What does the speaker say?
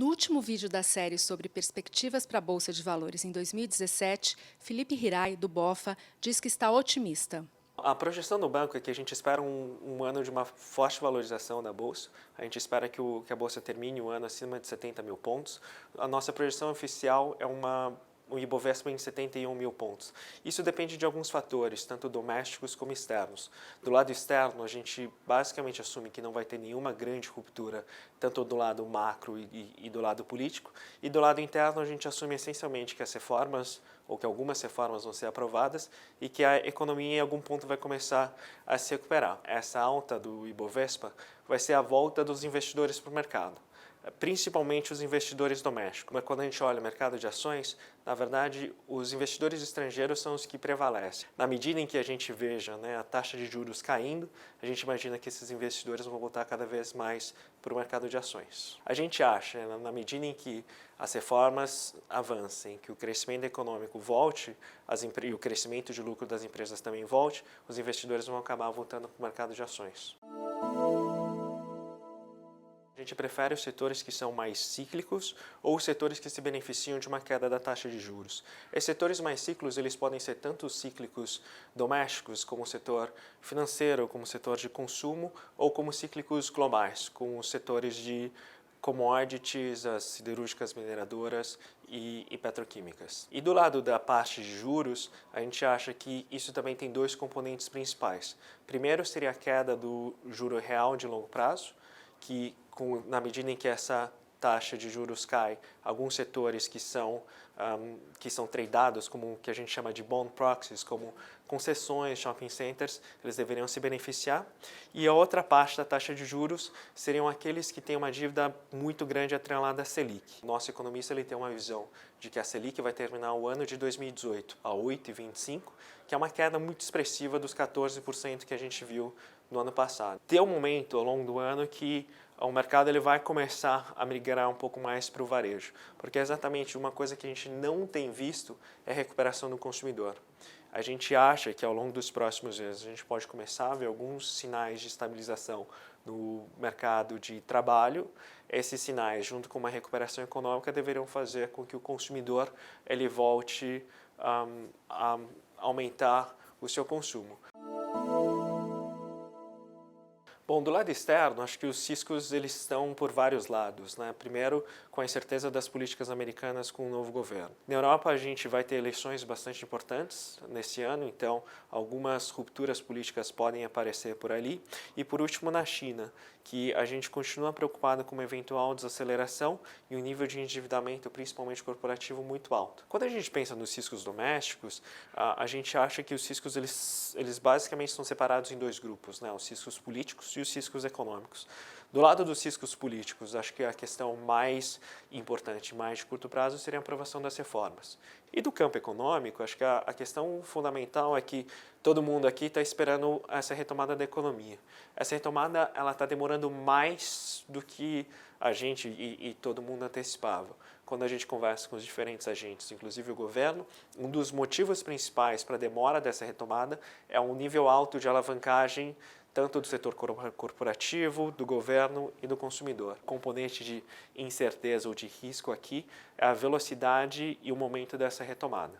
No último vídeo da série sobre perspectivas para a Bolsa de Valores em 2017, Felipe Hirai, do BofA, diz que está otimista. A projeção do banco é que a gente espera um ano de uma forte valorização da Bolsa. A gente espera que a Bolsa termine o ano acima de 70 mil pontos. A nossa projeção oficial é o Ibovespa em 71 mil pontos. Isso depende de alguns fatores, tanto domésticos como externos. Do lado externo, a gente basicamente assume que não vai ter nenhuma grande ruptura, tanto do lado macro e do lado político. E do lado interno, a gente assume essencialmente que as reformas, ou que algumas reformas vão ser aprovadas, e que a economia em algum ponto vai começar a se recuperar. Essa alta do Ibovespa vai ser a volta dos investidores para o mercado, principalmente os investidores domésticos. Mas quando a gente olha o mercado de ações, na verdade, os investidores estrangeiros são os que prevalecem. Na medida em que a gente veja, a taxa de juros caindo, a gente imagina que esses investidores vão voltar cada vez mais para o mercado de ações. A gente acha, na medida em que as reformas avancem, que o crescimento econômico volte e o crescimento de lucro das empresas também volte, os investidores vão acabar voltando para o mercado de ações. A gente prefere os setores que são mais cíclicos ou os setores que se beneficiam de uma queda da taxa de juros. Esses setores mais cíclicos, eles podem ser tanto cíclicos domésticos, como o setor financeiro, como o setor de consumo, ou como cíclicos globais, como os setores de commodities, as siderúrgicas mineradoras e petroquímicas. E do lado da parte de juros, a gente acha que isso também tem dois componentes principais. Primeiro seria a queda do juro real de longo prazo, que na medida em que essa taxa de juros cai, alguns setores que são tradeados, como o que a gente chama de bond proxies, como concessões, shopping centers, eles deveriam se beneficiar. E a outra parte da taxa de juros seriam aqueles que têm uma dívida muito grande atrelada à Selic. O nosso economista ele tem uma visão de que a Selic vai terminar o ano de 2018 a 8,25%, que é uma queda muito expressiva dos 14% que a gente viu no ano passado. Tem um momento ao longo do ano que o mercado ele vai começar a migrar um pouco mais para o varejo, porque é exatamente uma coisa que a gente não tem visto é a recuperação do consumidor. A gente acha que ao longo dos próximos meses a gente pode começar a ver alguns sinais de estabilização no mercado de trabalho. Esses sinais, junto com uma recuperação econômica, deveriam fazer com que o consumidor ele volte a aumentar o seu consumo. Bom, do lado externo, acho que os riscos eles estão por vários lados, Primeiro, com a incerteza das políticas americanas com o novo governo. Na Europa, a gente vai ter eleições bastante importantes nesse ano, então algumas rupturas políticas podem aparecer por ali. E por último, na China, que a gente continua preocupado com uma eventual desaceleração e um nível de endividamento, principalmente corporativo, muito alto. Quando a gente pensa nos riscos domésticos, a gente acha que os riscos eles basicamente são separados em dois grupos, os riscos políticos e os riscos econômicos. Do lado dos riscos políticos, acho que a questão mais importante, mais de curto prazo, seria a aprovação das reformas. E do campo econômico, acho que a questão fundamental é que todo mundo aqui está esperando essa retomada da economia. Essa retomada ela está demorando mais do que a gente e todo mundo antecipava. Quando a gente conversa com os diferentes agentes, inclusive o governo, um dos motivos principais para a demora dessa retomada é um nível alto de alavancagem tanto do setor corporativo, do governo e do consumidor. O componente de incerteza ou de risco aqui é a velocidade e o momento dessa retomada.